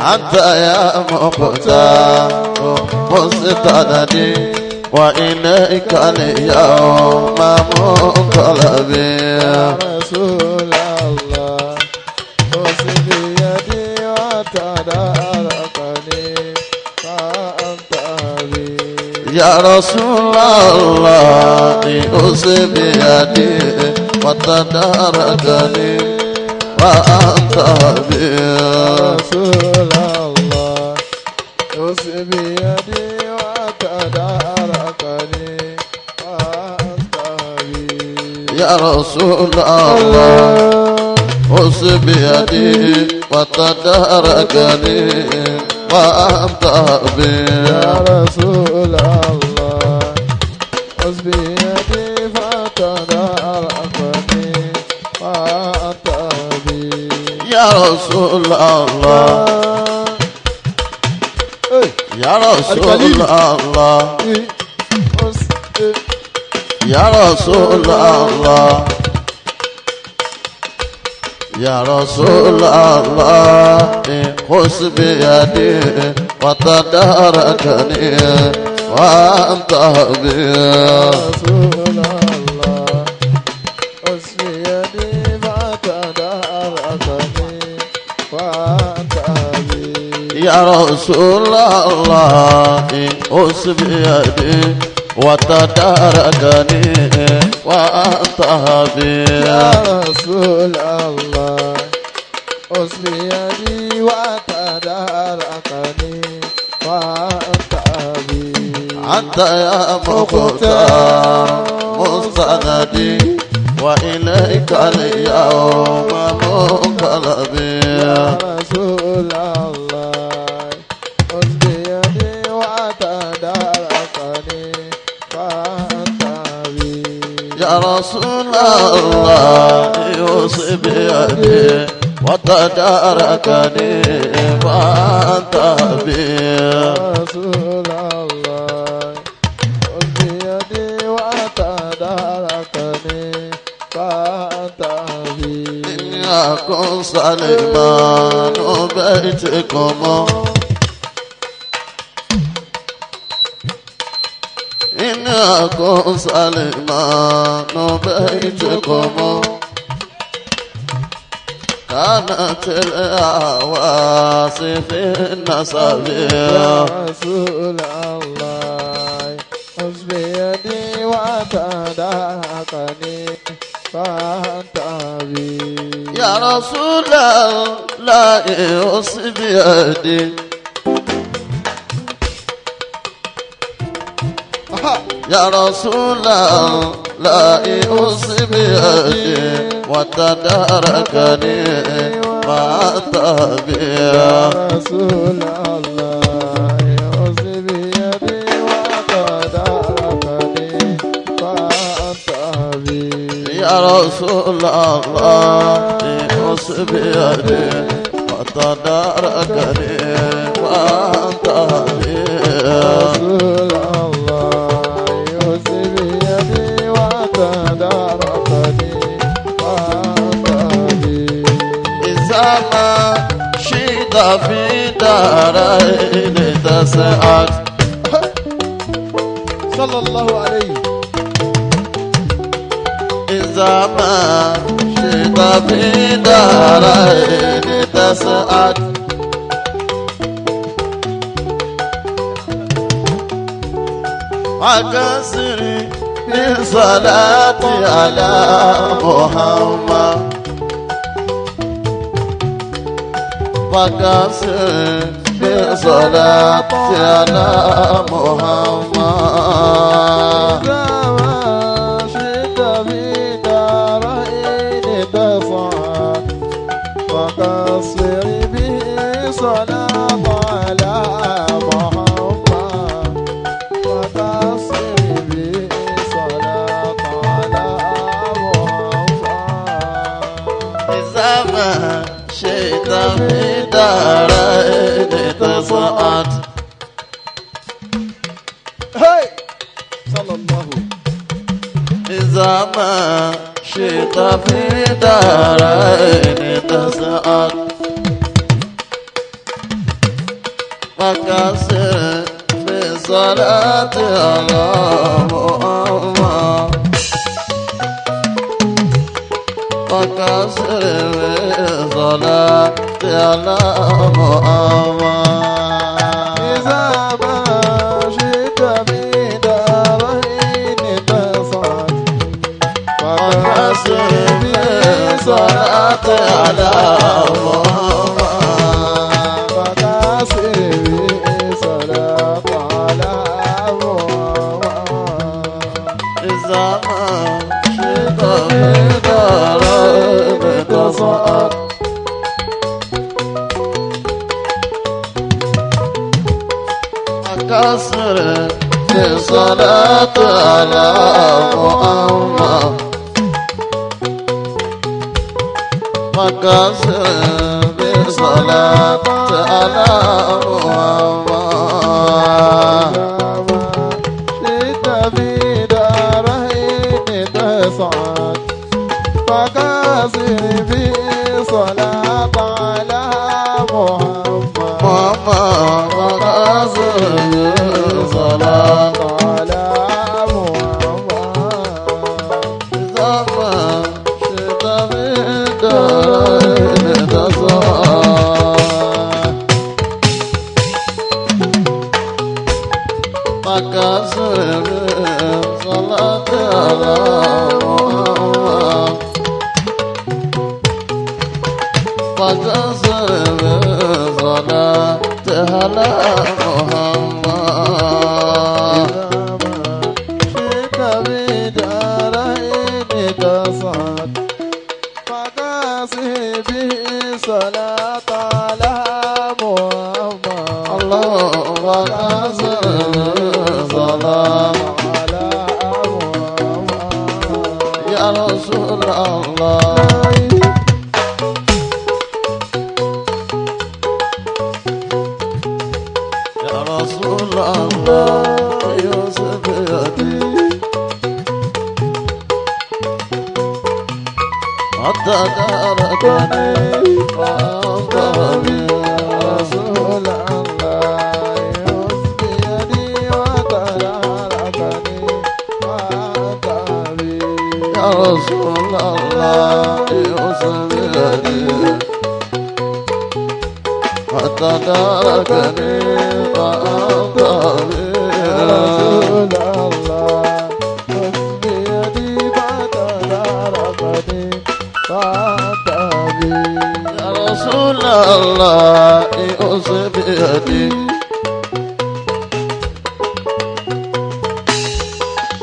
أنت يا مختار مستندي وإليك اليوم منقلبي يا رسول الله خذ بيدي وتداركني فأنت بي يا رسول الله خذ بيدي وتداركني وأنت بي رسول الله خذ بيدي وتداركني فأنت بي يا رسول الله خذ بيدي وتداركني وأنت بي يا رسول الله خذ بيدي فتداركني وأنت بي يا رسول الله يا رسول الله يا رسول الله يا رسول الله خذ بيدي وتداركني وأنت بي رسول الله خذ بيدي فتداركني وأنت بي يا رسول الله خذ بيدي وتداركني وأنت بي يا رسول الله خذ بيدي وتداركني وأنت بي أنت يا مختار مستندي وإليك اليوم منقلبي يا رسول الله خذ بيدي وتداركني وأنت بي يا رسول الله يوصي بيدي وتداركني وأنت بي رسول الله خذ بيدي وتداركني فأنت بي إن يكن سليمان بيتكم إن يكن سليمان بيتكم كانت الأعواس في النسب يا رسول الله خذ بيدي وتداركني فأنت بي يا رسول الله يوصي بيدي يا رسول الله يوصي بيدي وتداركني وأنت بي يا رسول الله خذ بيدي وتداركني فأنت بي يا رسول الله يوصي بيدي وتداركني وأنت بي رسول الله خذ بيدي وتداركني وأنت بي إذا ما شئت في دارين تسعد صلى الله عليه إذا ما شئت في دارين تسعد وكسري بصلاتي على محمد وكسري بصلاتي على محمد إذا ما شئت في دارين تسعد وقصر به صلاة على محمد وقصر به صلاة على محمد إذا ما شئت في دارين تسعد هاي صلى الله إذا ما شئت في دارين تسعد فكسر في صلاة على محمد فكسر في صلاة على محمد إذا ما شئت بدارين تسعد فكسر في صلاة على محمد فكسر بصلاة على محمد إذا ما شئت بدارين تصعد فكسر في صلاة على محمد فكسر في صلاة على محمد شئت بدارين تسعد فكسر بصلاة على محمد محمد فكسر في صلاة على محمد إذا ما شئت بدارين تصعد فكسر في صلاة على محمد فكسر في صلاة على محمد شئت بدارين تصعد فكسر به صلاة على محمد الله فكسر في صلاة على محمد يا رسول الله يا رسول الله يوسف يدي حتى داركني وأنت بي رسول الله يوسف بيدي وتداركني وأنت بي يا رسول الله يوسف يدي حتى داركني وأنت بي رسول الله يوسف بيدي وتداركني وأنت بي يا رسول الله يوسف يدي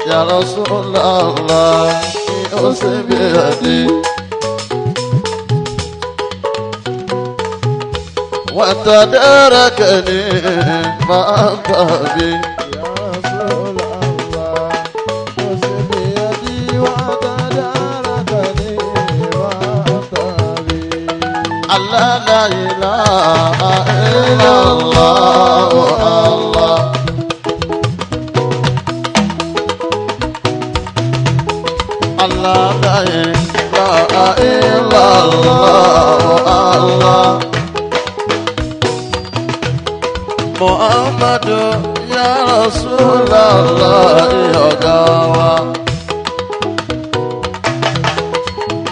يا رسول الله يوسف يدي وتداركني فأنت بي يا رسول الله يوسف بيدي وتداركني وأنت بي الله لا إله إلا الله الله الله لا إله إلا الله الله محمد يا رسول الله يا جوا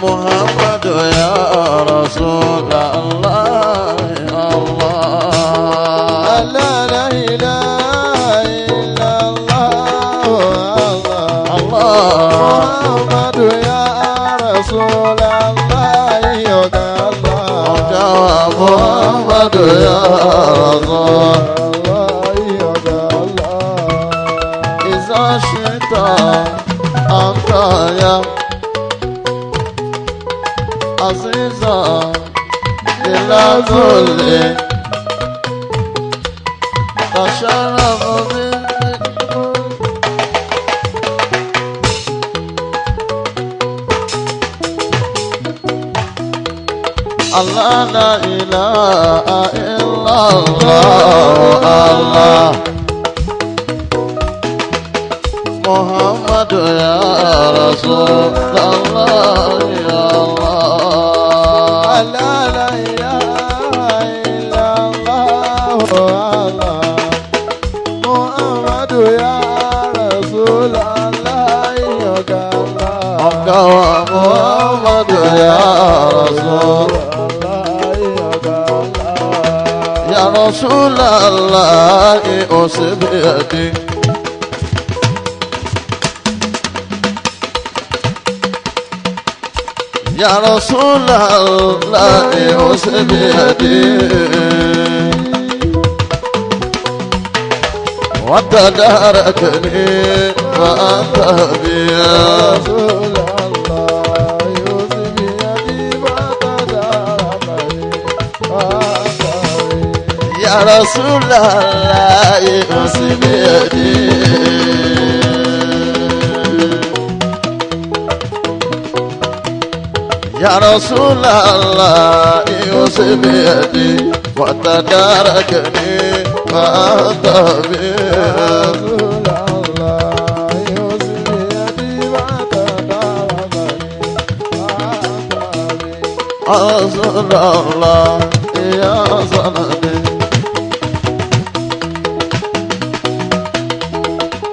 محمد يا رسول الله يا الله لا لا إله إلا الله الله محمد يا رسول الله يا الله جوا محمد يا رسول الله يا الله إذا شئت أنت يا عزيزا إلى ذلي تشرف الله لا إله إلا الله الله محمد يا رسول الله يا الله لا لا إله إلا الله Allah. Muhammadu ya Rasulallah, ọ̀gá Allah. ọ̀gá wa Muhammadu ya Rasul. Ya Rasulallah usbiyadi. Ya Rasulallah usbiyadi. وتداركني وأنت بيا رسول الله يوسف يدي ما تداركني وأنت بيا يا رسول الله يوسف يدي يا رسول الله يوسف يدي وتداركني وأنت بيا رسول الله يوسف يدي ما تداركني وأنت بيا رسول الله يا صندي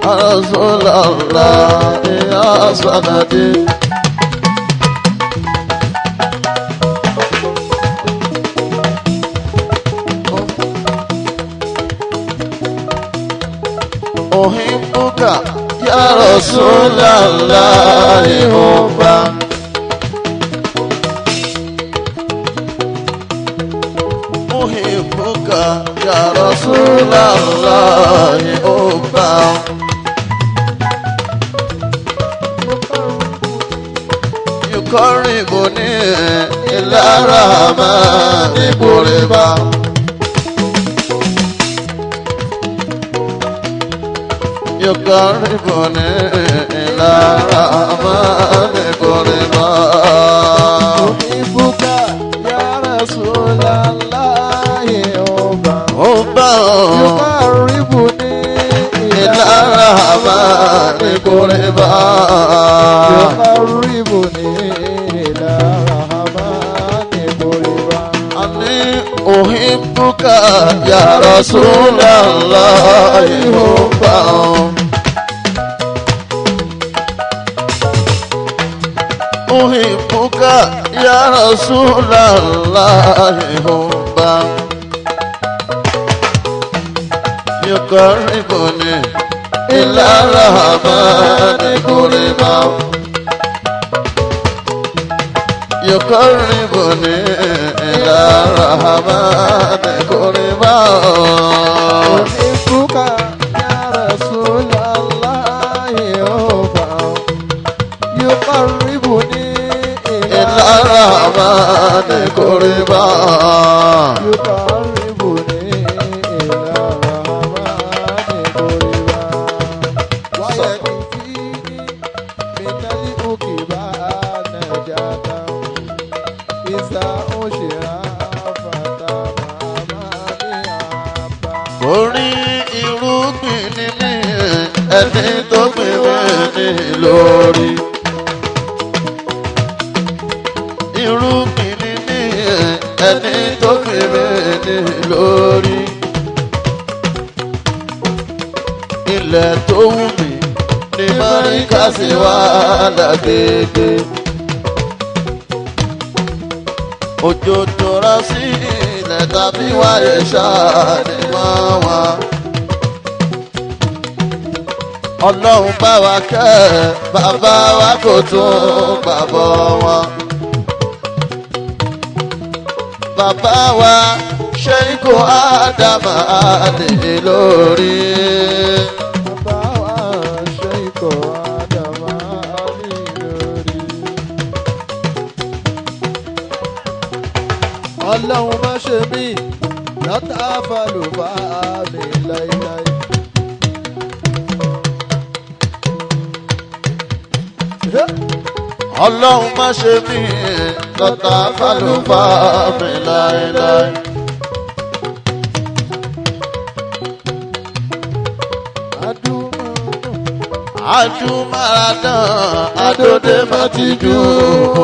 رسول الله يا صندي أحبك يا رسول الله حبا أحبك يا رسول الله حبا يقربني إلى الرحمن قربا يقربني إلى الرحمن قربا أحبك يا رسول الله حبا يقربني إلى الرحمن قربا يقربني إلى الرحمن قربا أني أحبك يا رسول الله حبا أحبك يا رسول الله حبا يقربني إلى الرحمن قربا يقربني إلى الرحمن قربا أحبك يا رسول الله يقربني إلى الرحمن قربا يقربني إلى الرحمن قربا ويكفيني من الأكبار نجاة إذا أشرى فتمامني أبا orí irúgbìn ni mí ẹni tó gbìn mí ní lórí. Irúgbìn ni mí ẹni tó gbìn mí ní lórí. Ilẹ̀ tó wù mí ni Mọ́ríkà sí wà lágbègbè. Òjò tó rọ̀ sí ilẹ̀ tàbí wáyé ṣáà ni wọ́n wá. Ọlọ́run bá wa kẹ́ bàbá wa kò tún gbàbọ̀ wọn. Bàbá wa ṣe ikú Ádámà lè lórí. bàbá wa ṣe ikọ̀ Ádámà ní lórí. Ọlọ́run má ṣe mí lọ́tà fàlùbá mi láíláí. Ọlọ́run má ṣe mí lọ́tà fàlùfà mi láéláé. Adúmáradán adóde má ti ju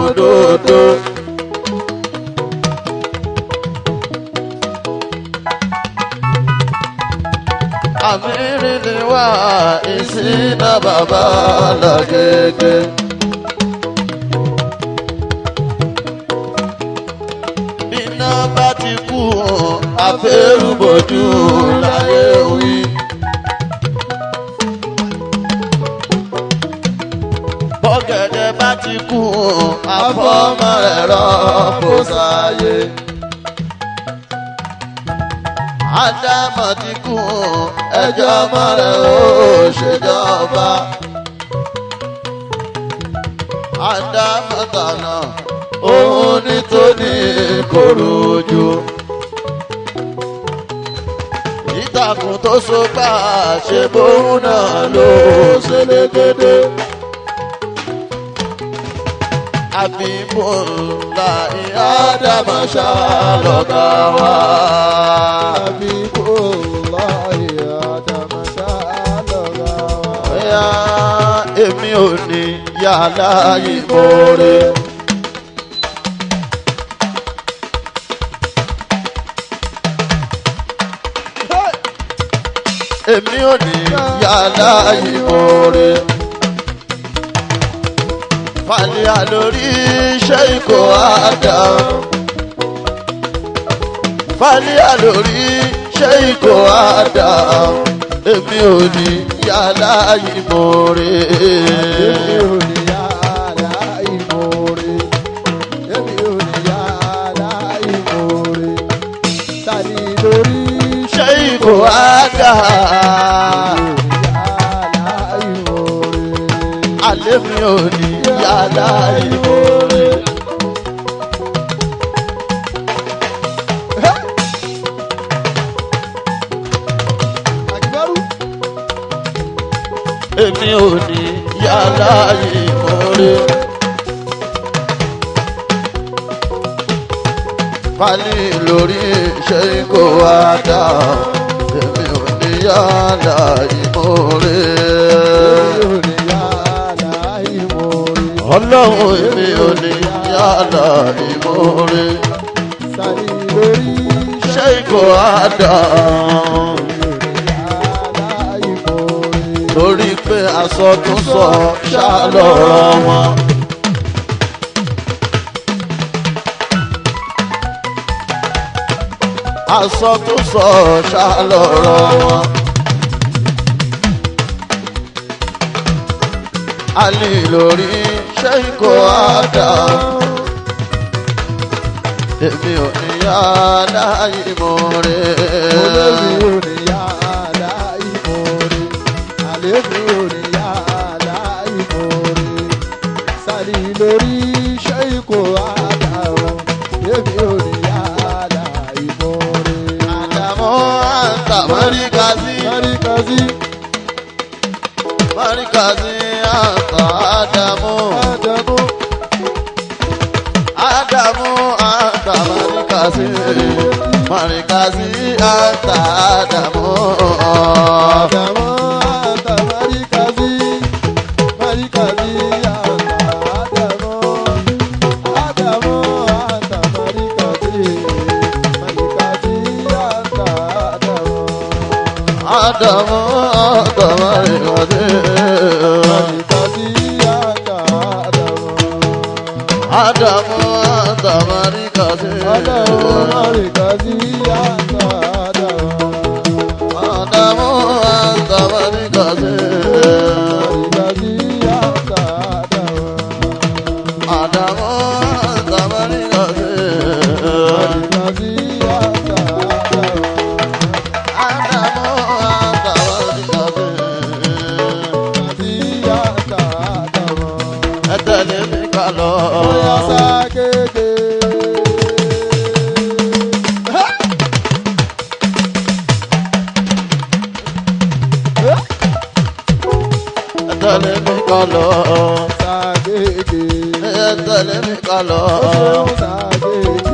òdòdó. àmírí ni wá ìsínà bàbá làgègè. Bíná bá ti kú àfẹ́rùbọ̀jú láyé wí. Bọ́gẹ̀dẹ̀ bá ti kú àfọ́mọ́ rẹ̀ rọ́pò sáyé. Ádámọ̀ ti kú ẹjọ́ ọmọ rẹ̀ ó ṣèjọba. Ádámọ̀ tànà òun ní tóní kòròjò. Ìtàkùn tó so gbà ṣe bóun náà ló ṣelégédé. Àbíbọ̀lá Ádámọ̀ ṣàlọ́gà wá. Àbíbọ̀lá Ádámọ̀ ṣàlọ́gà wá. Bóyá èmi ò ní yàrá ìmoore. Èmi ò ní yàrá ìmoore. Fàlíà lórí Sheikh Adam. Fàlíà lórí Sheikh Adam. Èmi ò ní yàrá ìmoore. Èmi ò ní yàrá ìmoore. Èmi ò ní yàrá ìmoore. Tani lórí Sheikh Adam. Alẹ́ mi ò ní yàrá ìmoore. Èmi ò ní yàrá ìmoore. Fàlí lórí Sheikh Adam. Èmi ò ní yàrá ìmoore. Ọlọ́run èmi ò ní yàrá ìmoore. Tani lórí Sheikh Adam. Torí pé aṣọ tó sọ ṣàlọ́rọ̀ wọn. Aṣọ tó sọ ṣàlọ́rọ̀ wọn. Ali lórí Sheikh Adam. Èmi ò ní yàrá ìmoore. Olórí ò ní yàrá ìmoore. Àléébù ò ní yàrá ìmoore. Sàlì lórí Sheikh Adam. Èmi ò ní yàrá ìmoore. Àdàmọ́ àtàmọ́ríkàsí. Márìkàsí. Márìkàsí àtà Ádámù. Ádámù. Ádámù àtà márìkàsí. Márìkàsí àtà Ádámù. Ádámù àtà márìkàsí. Márìkàsí àtà Ádámù. Ádámù àtà márìkàsí. Márìkàsí àtà Ádámù. Ádámù àtà márìkàsí. Márìkàsí àtà Ádámù. Ádámù àtà márìkàsí. Ádámù márìkàsí àtà Ádámù. Ádámù àtà márìkàsí. Márìkàsí àtà Ádámù. Ádámù àtà márìkàsí. Márìkàsí àtà Ádámù. Ádámù àtà márìkàsí. Márìkàsí àtà Ádámù. Ẹ tẹ̀lé mi ká lọ. Bóyá ságége. Ẹ tẹ̀lé mi ká lọ. Ságége. Ẹ tẹ̀lé mi ká lọ. Ó ṣeun ságége.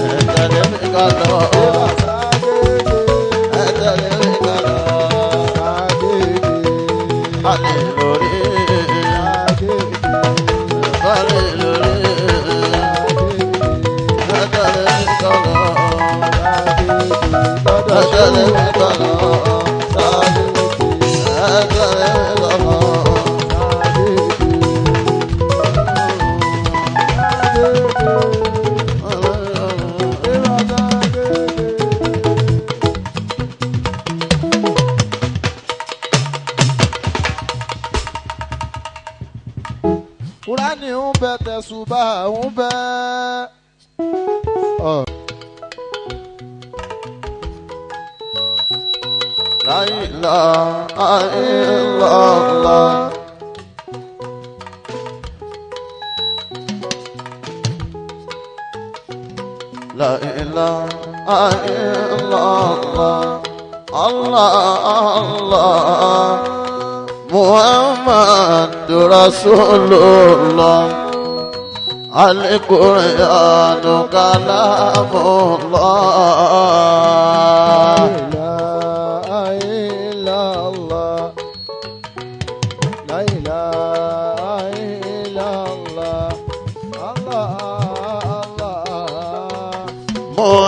Ẹ tẹ̀lé mi ká lọ. Bóyá ságége. Ẹ tẹ̀lé mi ká lọ. Ságége. Fàlí lórí. Ságége. Fàlí lórí. Ẹ tẹ̀lé mi ká lọ. Ẹ tẹ̀lé mi ká lọ. Kúránì ń bẹ tẹ̀sùbà ń bẹ. La ilaha illallah. La ilaha illallah. Allah Allah. Muhammadur Rasulullah. Al-Qur'anu kalamullah.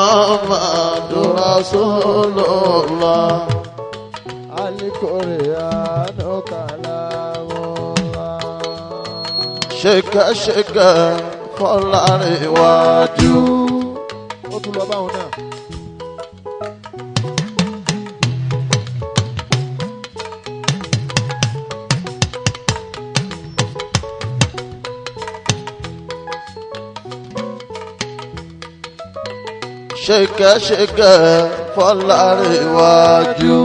Muhammadur Rasulullah. Al-Qur'anu kalamullah. Ṣèkẹ́ ṣèkẹ́ fọláríwájú. Ó tún lọ báwọn náà. Ṣèkẹ́ ṣèkẹ́ fọláríwájú.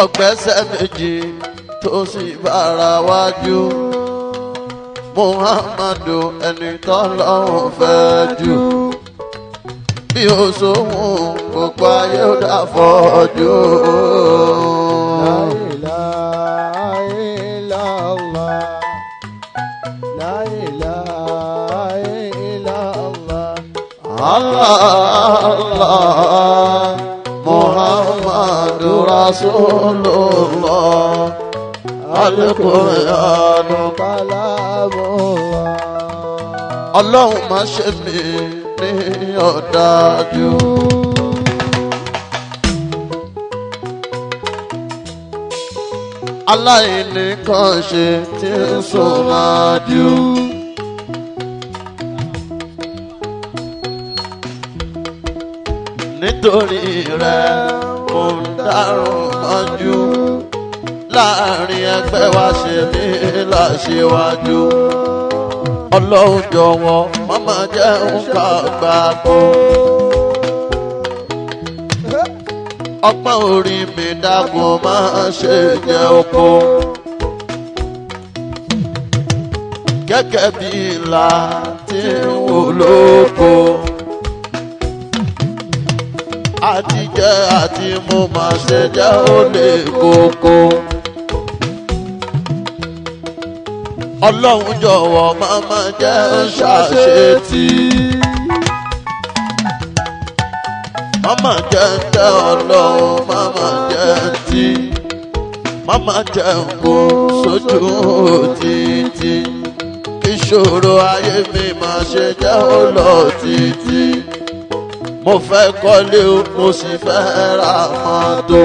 Ọ̀gbẹ́sẹ̀ méjì tó sì bára wájú. Muhammadu ẹni tọ́lọ́run fẹ́ jù. Bí o sóhun gbogbo ayé ó dà fọ́jú. La ilaha illallah. La ilaha illallah. Allah Allah. Muhammadu Rasulullah. Al-Qur'anu kalamullah. Ọlọ́run má ṣe mí ní ọ̀dájú. Aláìní kan ṣe tí ń sùn májú. Nítorí rẹ̀ mo ń dárùn mọ́jú. Láàrin ẹgbẹ́ wa ṣe mí láṣewájú. Ọlọ́run jọ̀wọ́ màmá jẹun ká gbàgbọ́. Ọgbọ́n orí mi dákun máa ṣe jẹ́ oko. Gẹ́gẹ́ bí ìlà tí ń wò lóko. Àti jẹ àti mo máa ṣe jẹ́ ó lè kókó. Ọlọ́run jọ̀wọ́ màmá jẹ́ ṣàṣetì. Màmá jẹ́ ń tẹ́ Ọlọ́run màmá jẹ́ ń tí. Màmá jẹ́ ń kó sójú títí. Ìṣòro ayé mi máa ṣe jẹ́ ó lọ títí. Mo fẹ́ kọ́lé o, mo sì fẹ́ ra mọ́tò.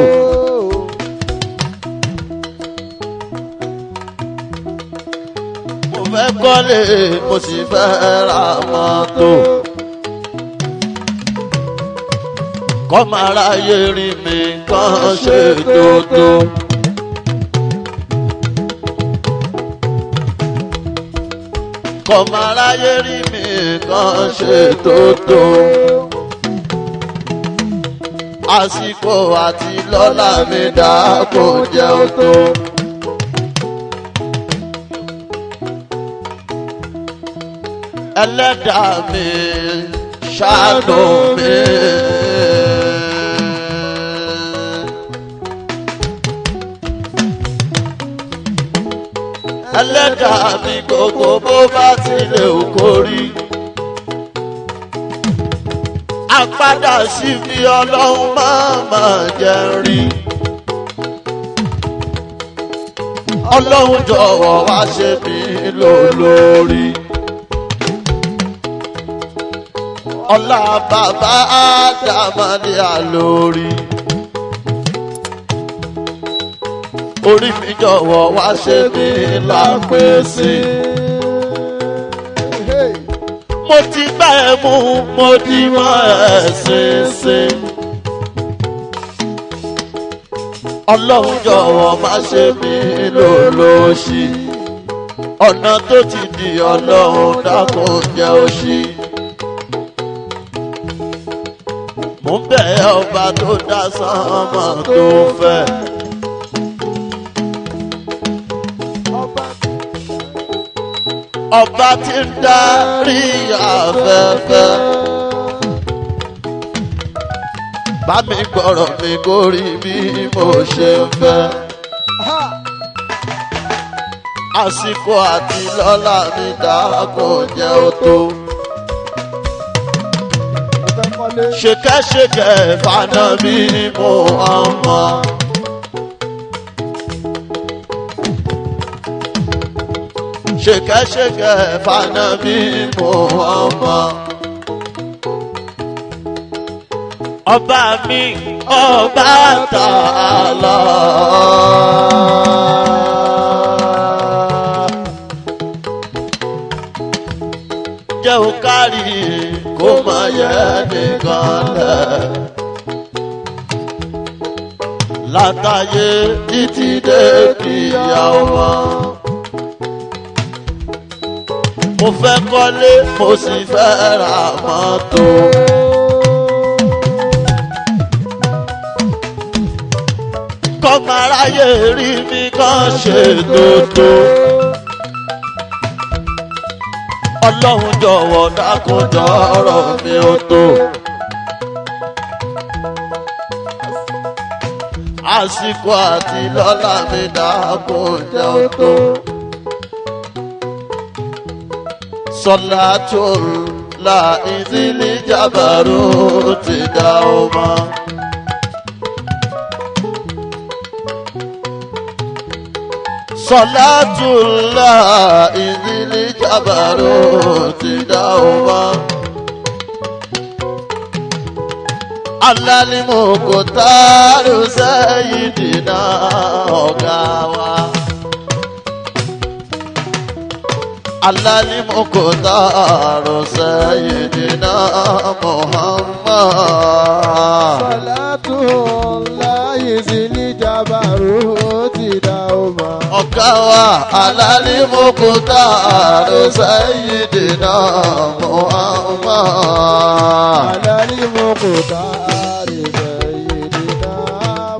Mo fẹ́ kọ́lé, mo sì fẹ́ ra mọ́tò. Kọ́mọ aráyé rí mi kàn ṣe tòótó. Kọ́mọ aráyé rí mi kàn ṣe tòótó. Àsìkò àti lọ́lá mi dá kò jẹ́ ó tó. Ẹlẹ́dàá mi ṣàánú mi. Ẹlẹ́dàá mi gbogbo bó bá tilẹ̀ kó rí. Àpadà sí mi Ọlọ́run máa jẹ́ rí. Ọlọ́run jọ̀wọ́ wá ṣe mí lólórí. Ọlá bàbá Ádámà ní àlórí. orí mi jọ̀wọ́ wá ṣe mí lápèsè. mo ti gbá ẹ mú mo di mọ́ ẹ ṣinṣin. ọlọ́run jọ̀wọ́ má ṣe mí lólóṣì. ọ̀nà tó ti di ọlọ́run dákun jẹ́ òṣì. mo ń bẹ̀ ọba tó dá sánmọ̀ tó fẹ́. ọba tí ń darí afẹ́fẹ́. bá mi gbọ́rọ̀ mi kórìí bí mo ṣe ń fẹ́. àsìkò àti lọ́lá mi dákun jẹ́ ó tó. ṣèkẹ́ṣèkẹ́ fànà bí mo ọmọ. ṣèkẹ́ṣèkẹ́ fànà bí mo ọmọ. ọba mi ọba Tàálà. jẹ́ ó kárí kó má yẹ nìkan lẹ̀. látàyé títí dé kíyàwó wọn. mo fẹ́ kọ́lé mo sì fẹ́ ra mọ́tò. kọ́mọ aráyé rí mi kàn ṣe tòótó. ọlọ́run jọ̀wọ́ dákun jọ̀rọ̀ mi ó tó. àsìkò àti lọ́lá mi dákun jẹ́ ó tó. Salatullah izili jabaruti dauma. Salatullah izili jabaruti dauma. Alalimuqtaru sayyidina ogawa. Alalimuqtaru sayyidina Muhammad. Salatullah izili jabaruti dauma. Ọ̀gáwà Alalimuqtaru sayyidina Muhammad. Alalimuqtaru sayyidina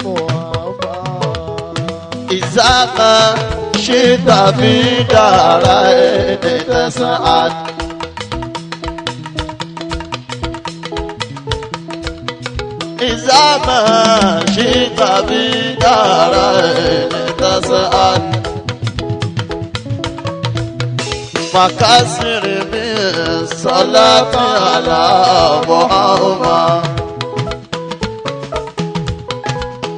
Muhammad. Izaka shita fi daraini tas'ad. Izama shita fi daraini tas'ad. Fakasir min salati ala Muhammad.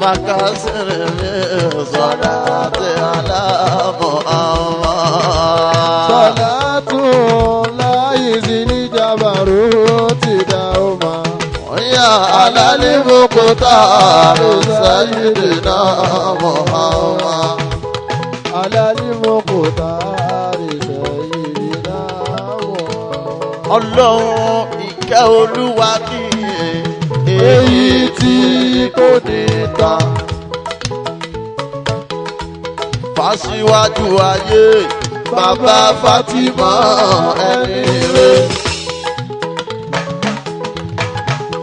Fakasir min salati ala Muhammad. Salatullah izili jabaruti dauma. Ya Alalimuqtaru sayyidina Muhammad. Alalimuqtaru sayyidina Muhammad. Ọlọ́run ìkẹ́ Olúwa kí èyí tí kò ní tán. Fáṣíwájú ayé bàbá Fátímà ẹni rẹ̀.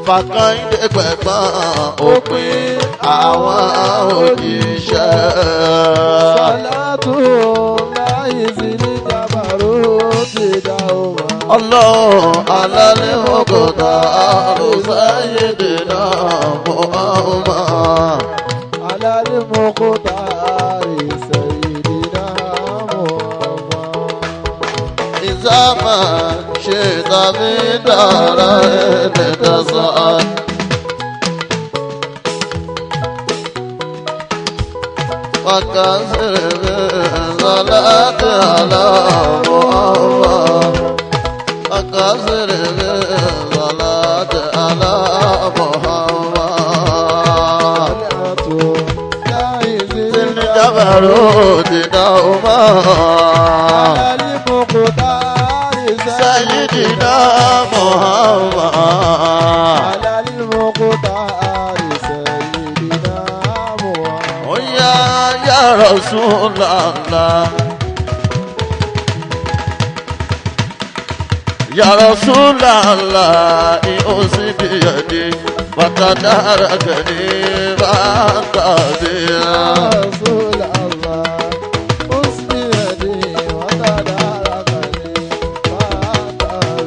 Fàkàndé pẹ̀gbọ́n òpin àwọn òjíṣẹ́. Salatullah izili jabaruti dauma. Ọlọ́run Alalimuqtaru sayyidina Muhammad. Alalimuqtaru sayyidina Muhammad. Izama shita fi daraini tas'ad. Fakasir min salati ala Muhammad. Fakasir min salati ala Muhammad. Salatullah izili الجبروت دوما على المقدار سيدنا محمد على المقدار سيدنا محمد يا رسول الله يا رسول الله أوصي بيدي وتداركني يا فانتظر رسول الله أصبي يدي وتداركني فأنتظر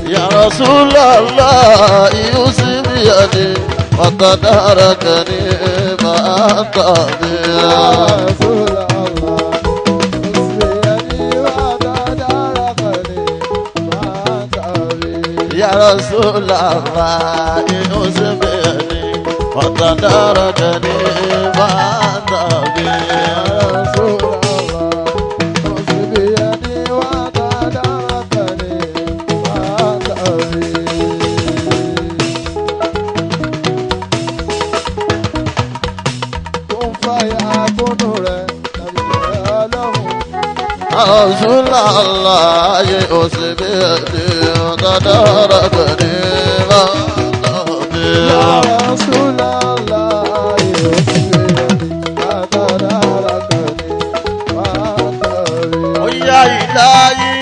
يا رسول الله أوصي بيدي وتداركني فانتظر يا رسول الله أصبي يدي وتداركني فأنتظر يا رسول الله أوصي بيدي وتداركني فانتظر رسول الله أصبي يدي وتداركني فأنتظر كن فيكون رẹ̀ رسول الله أوصي بيدي وتداركني يا فانتظر رسول الله أصبي يدي وتداركني فأنتظر Oya ilahi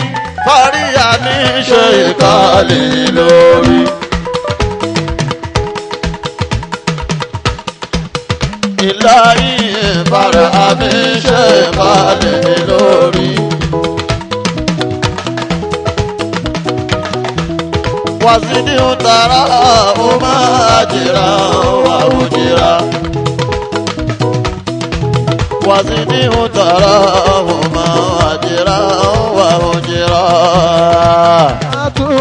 fariya mi ṣe ìkàlẹ̀ lórí. Ilahi fariya mi ṣe ìkàlẹ̀ lórí. Wàsídìí ń tara ó máa jìra wà ó jìra. Wàsídìí ń tara ó máa jìra wà ó jìra.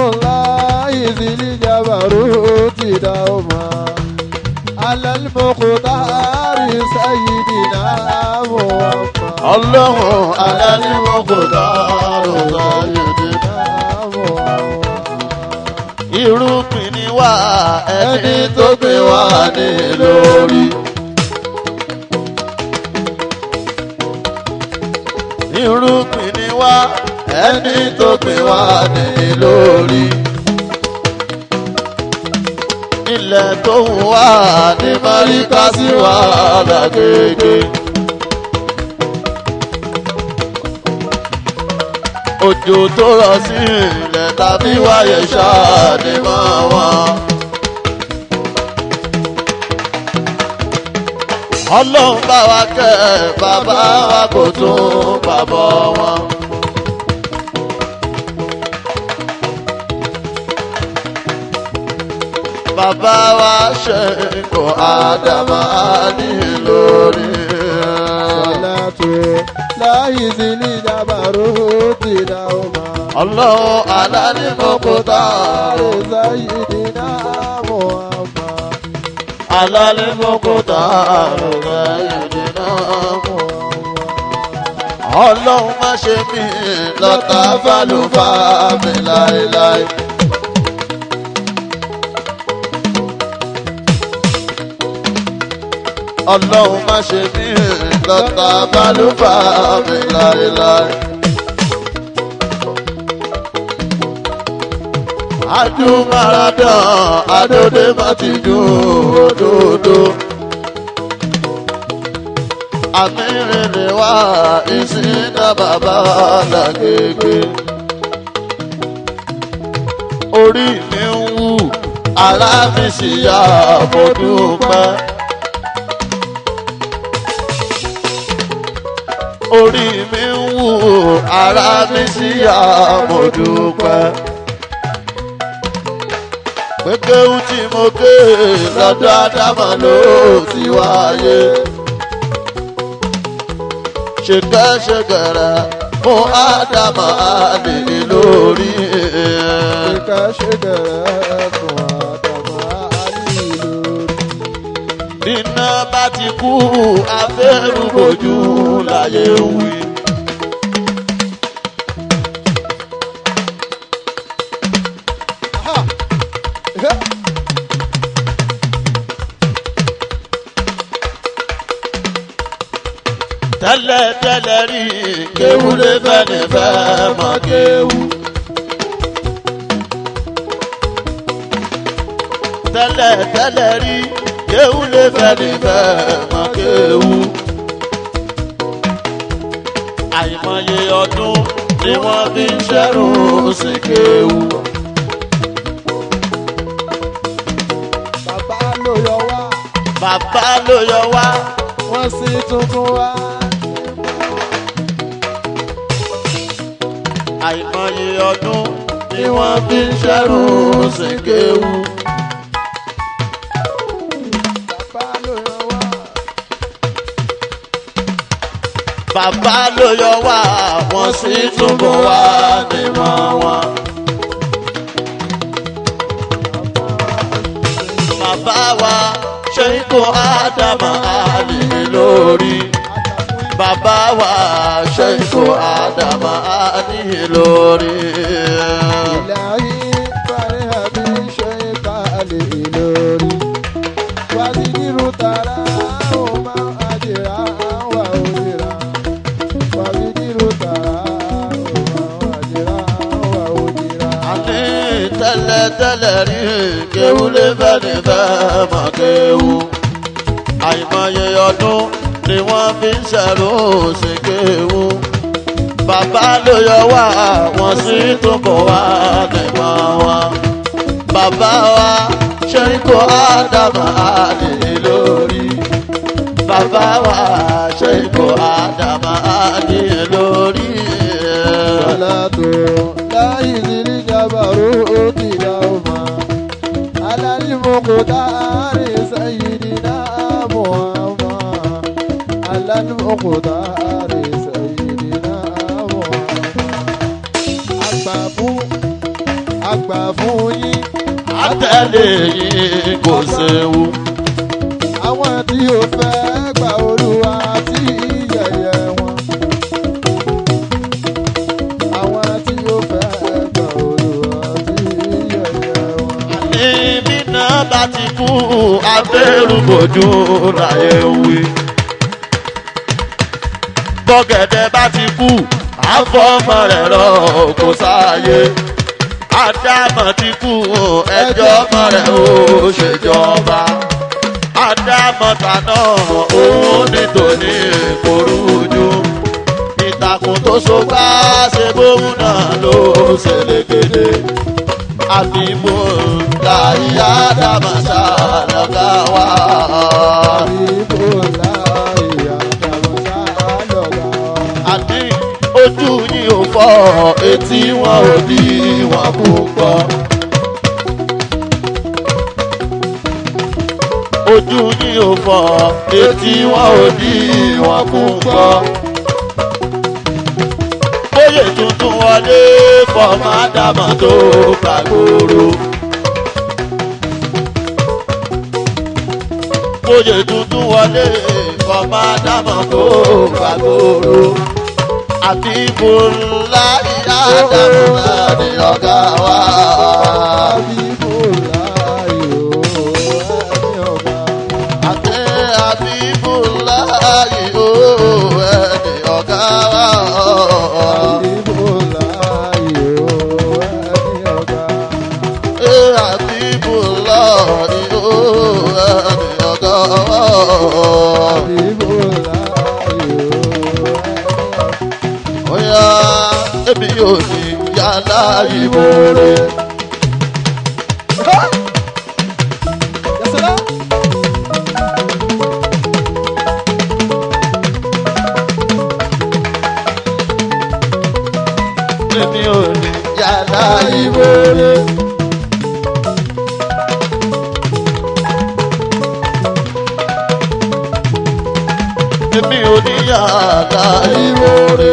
الله ذي الجبروت دوما على المقدار سيدنا محمد Ọlọ́run alálẹ́mọ̀kòdárò sáyẹ̀dẹ̀. Irúgbìn ni wá ẹni tó gbé wá ní lórí. Irúgbìn ni wá ẹni tó gbé wá ní lórí. Ilẹ̀ tó ń wá ní Máríkà sí wàhálà gègé. Òjò tó rọ̀ sí ilẹ̀ tàbí wáyé ṣáà ni máa wá. Ọlọ́run bá wa kẹ́ bàbá wa kò tún bàbá wọn. Bàbá wa ṣe kò Ádámà ní lórí. صلاة الله ذي الجبروت دوما Ọlọ́run alálẹ́mọ̀kòdárò سيدنا محمد alálẹ́mọ̀kòdárò sáyẹ̀dẹ̀. Ọlọ́run má ṣe mí lọ́tà fálùfà mi láéláé. Ọlọ́run má ṣe mí lọ́tà fálùfà mi láéláé. Adúmáradán adóde má ti dùn òdòdó. Àmì rere wá ìsìnká bàbá làgègè. Orí mi ń wú, ara mi sì yá mo dúpẹ́. Orí mi ń wú, ara mi sì yá mo dúpẹ́. Pékéwú tí mo ké lọ́dọ̀ Ádámà ló ti wáyé. Ṣèkẹ́ṣèkẹ̀rẹ̀ fún Ádámà àlè lórí. ṣèkẹ́ṣèkẹ̀rẹ̀ fún Ádámà àlè lórí. Iná bá ti kú afẹ́rùbọ̀jú láyé wí. tẹ́lẹ̀ tẹ́lẹ̀ rí kéwú lé fẹ́ni fẹ́ mọ kéwú. tẹ́lẹ̀ tẹ́lẹ̀ rí kéwú lé fẹ́ni fẹ́ mọ kéwú. àìmọye ọdún ni wọ́n fi ń ṣẹ́rù sí kéwú. bàbá ló yọ wá. bàbá ló yọ wá. wọ́n sì tuntun wá. àìmọye ọdún ni wọ́n fi ń ṣẹ́rù sí kéwú. bàbá ló yọ wá. bàbá ló yọ wá wọ́n sì túbọ̀ wá nímọ̀ wọn. bàbá wa ṣe ikú ádámà àlè lórí. bàbá wa ṣe ikú ádámà àlè lórí. ìlàyé parí àbí ṣe kálí lórí. wá sí nírú tààrà ó máa àjẹrà wà òjìrà. wá sí nírú tààrà ó máa àjẹrà wà òjìrà. àní tẹ́lẹ̀ tẹ́lẹ̀ rí kéwú lé fẹ́ni fẹ́ mọ̀ kéwú. àìmọye ọdún ni wọ́n fi ń ṣẹ̀rù sí kéwú. bàbá ló yọ wá wọ́n sì túbọ̀ wá nímọ̀ wọn. bàbá wa ṣe ikú ádámà àlè lórí. bàbá wa ṣe ikú ádámà àlè lórí. Salatu láyé sírí jábàrú ó ti dá o ma. Alálìmọ̀kòtàrí Sayyidina Muhammad. Alálìmọ̀kòtàrí Sayyidina Muhammad. Àgbà fún yín. àtẹ̀lé yín kò séwu. Àwọn tí ó fẹ́ gba Olúwa tí yẹ̀yẹ́ wọn. Àwọn tí ó fẹ́ gba Olúwa tí yẹ̀yẹ́ wọn. níbi náà bá ti kú abẹ́rùbọ̀jú láyé wí. bọ́gẹ̀dẹ̀ bá ti kú àfọ́mọ́ rẹ̀ rọ kò sáàyè. Ádámọ̀ ti kú ẹjọ́ ọmọ rẹ̀ ó ṣèjọba. Ádámọ̀ tàná òun ní tòní kò rújú. ìtàkùn tó so bá ṣe bóun náà ló ṣe lékedè. àbíbò láyé Ádámọ̀ ṣàlọ́gá wa. Àbíbò láyé Ádámọ̀ ṣàlọ́gá wa. àní ojú yìí ò fọ́ etí wọn ò di wọn kò gbọ́. ojú yìí ò fọ́ etí wọn ò di wọn kò gbọ́. bóyè tuntun wọlé fọmọ Ádámọ̀ tó gbàgbóró. bóyè tuntun wọlé fọmọ Ádámọ̀ tó gbàgbóró. àbíbò láyé Ádámọ̀ ní ọ̀gá wa. Àbíbò láyé ẹni ọ̀gá. àti àbíbò láyé ẹni ọ̀gá wa. Àbíbò láyé ẹni ọ̀gá. àbíbò láyé ẹni ọ̀gá wa. Àbíbò láyé ẹni ọ̀gá. Oya ebi yóò ní yàrá ìmoore. Yasala. Ebi yóò ní yàrá ìmoore. Ebi yóò ní yàrá ìmoore.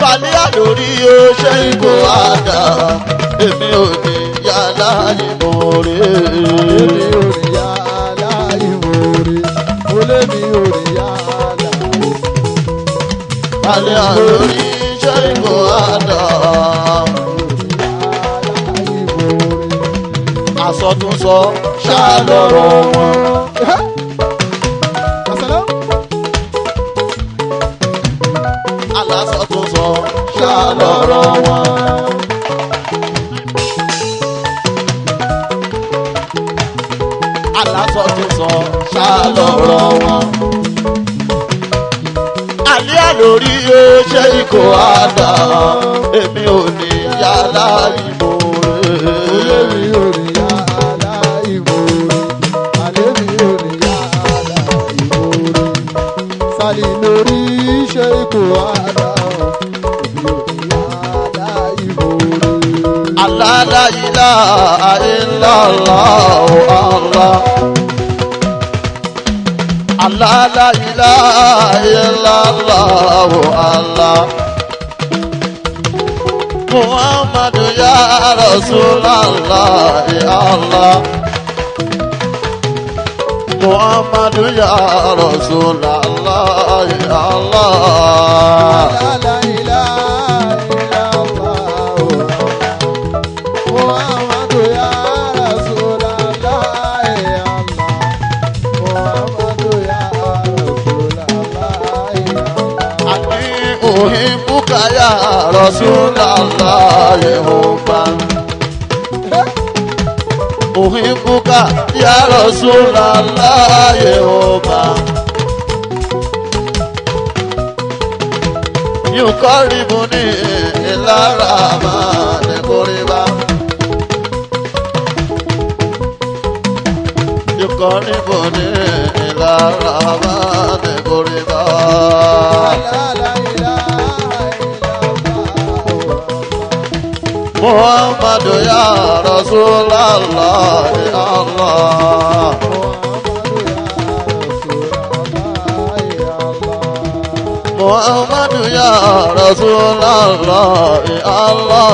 Fàlíà lórí oṣẹ́ ìgò àdá. Èmi ò ní yàrá ìmoore. Èmi ò rí yàrá ìmoore. Mo lé mi ò rí yàrá ìmoore. Fàlíà lórí oṣẹ́ ìgò àdá. Àsọtúnsọ ṣáà lọ́rọ̀ wọn. ṣàlọ́rọ̀ wọn. Alásọ ti sọ ṣàlọ́rọ̀ wọn. Àlẹ́ àlórí ó ṣe ikọ̀ àdá, èmi ò ní yálà ìbò rẹ̀. Olórí òrìyá aláìmoore, àlébi òrìyá aláìmoore. Sálí lórí ṣe ipò àdá, òbí òrìyá aláìmoore. La ilaha illallah Allah. Allah la ilaha illallah Allah. Muhammadu ya Rasulallah Allah. Muhammadu ya Rasulallah Allah. La ilaha illallah, Muhammadu ya Rasulallah Allah. Muhammadu ya Rasulallah Allah. Ani uhibbuka ya Rasulallah Yehova. Uhibbuka ya Rasulallah Yehova. Yuqarribuni ila rahmani qurba. Yuqarribuni ila rahmani qurba. La ilaha illallah, Muhammadu ya Rasulallah Allah. Muhammadu ya Rasulallah Allah.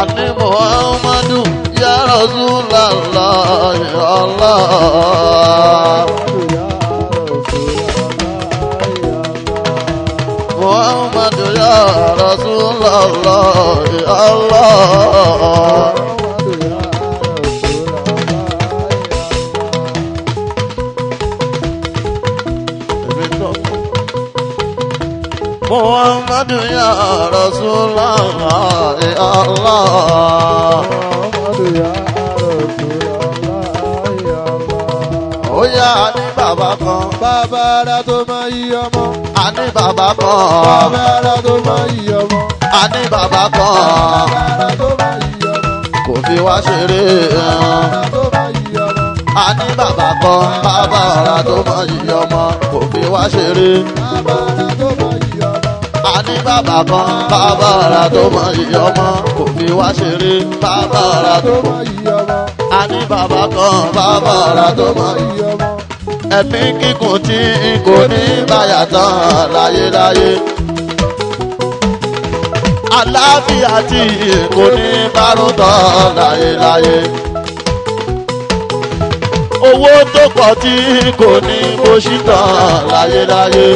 Ani Muhammadu ya Rasulallah Allah. Muhammadu ya Rasulallah Allah. Muhammadu ya Rasulallah Allah. Ó yá ní bàbá kan. Bàbá ara tó máa yí ọmọ. A ní bàbá kan. Bàbá ara tó máa yí ọmọ. A ní bàbá kan. Bàbá ara tó máa yí ọmọ. Kò fi wá ṣeré. Bàbá tó máa yí ọmọ. A ní bàbá kan. Bàbá ara tó máa yí ọmọ. Kò fi wá ṣeré. Bàbá ara tó máa yí ọmọ. A ní bàbá kan. Bàbá ara tó máa yí ọmọ. Kò fi wá ṣeré. Bàbá ara tó máa yí ọmọ. A ní bàbá kan. Bàbá ara tó máa yí yí ọmọ. ẹ̀mí kíkùn tí kò ní báyà tán láyéláyé. Àlàáfíà tí kò ní bárùn tán láyéláyé. Owó tó pọ̀ tí kò ní bóṣí tán láyéláyé.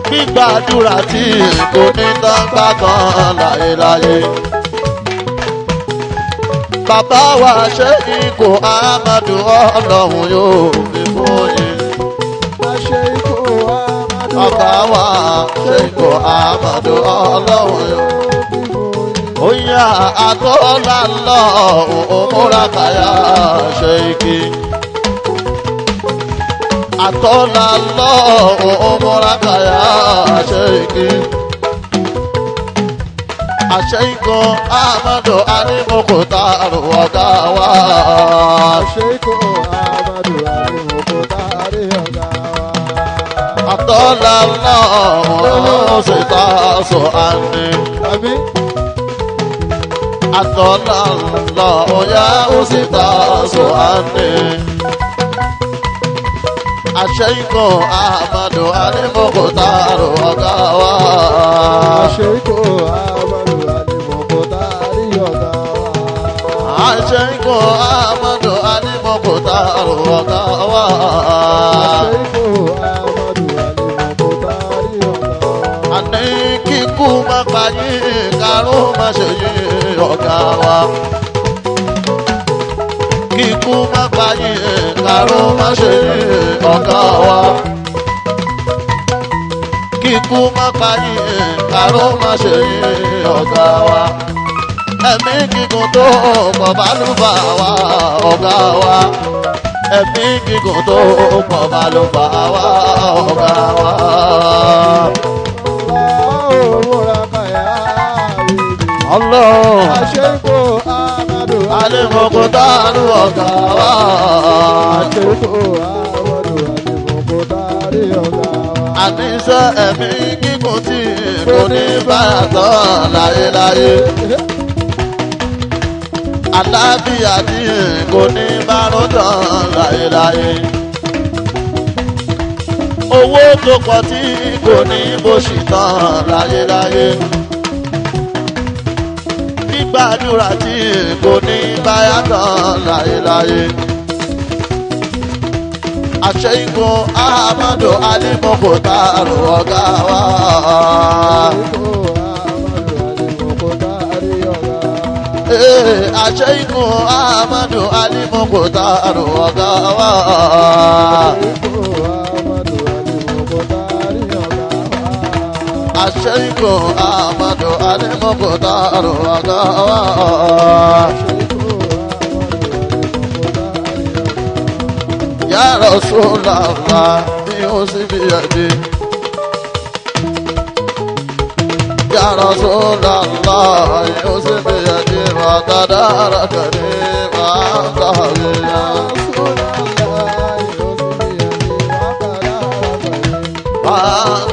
Gbígbàdúrà tí kò ní tán gbà tán láyéláyé. Bàbá wa ṣe ikò Amadu Ọlọ́run yóò fi fún yín. Ṣé ikú Amadu Bàbá wa ṣe ikò Amadu Ọlọ́run yóò. Ó yá àtọ́lá lọ òmúra kàyà ṣe igi. Àtọ́lá lọ òmúra kàyà ṣe igi. Àṣẹ ikọ̀ Amadu Arimokotaro ọ̀gá wa. Ṣé ikú Amadu Arimokotaro ọ̀gá wa. Àtọ́lá náà ṣe ta sọ àní. Àbí Àtọ́lá náà yá ó sì ta sọ àní. Àṣẹ ikọ̀ Amadu Arimokotaro ọ̀gá wa. ṣé ikú Amadu Arimokotaro ọ̀gá wa. Àṣẹ ikọ̀ Amadu Arimokotaro ọ̀gá wa. Ṣé ikú Amadu Arimokotaro ọ̀gá wa. Àní kíkú má pa yín, kárùn má ṣe yín ọ̀gá wa. Kíkú má pa yín, kárún má ṣe ọ̀gá wa. Kíkú má pa yín kárún má ṣe ọ̀gá wa. Ẹ̀mí gígùn tó pọ̀ bálùbà wa ọ̀gá wa. Ẹ̀mí gígùn tó pọ̀ bálùbà wa ọ̀gá wa. Allah Àṣẹ́kù Amadu Alimokutaru ọ̀gá wa. Àṣẹ́kù Amadu Alimokutaru ọ̀gá wa. Àníṣe ẹ̀mí gígùn tí kò ní báyà tán láyéláyé. Àlàáfíà tí kò ní bárò tán láyéláyé. Owó tó pọ̀ tí kò ní bóṣì tán láyéláyé. Gbàdúrà tí kò ní báyà tán láyéláyé. Àṣẹ́yìnkù Ahmadu Alimokutaru ọ̀gá wa. Àṣẹ́yìnkù Ahmadu Alimokutaru ọ̀gá wa. Àṣẹ́yìnkù Ahmadu Alimokutaru ọ̀gá wa. Ya Rasulallah ni ó sì fi ẹ̀dí. Ya Rasulallah ni ó sì fi ẹ̀dí. Wàtàdára kẹ́ni máa ń kàwé ya. Máa ń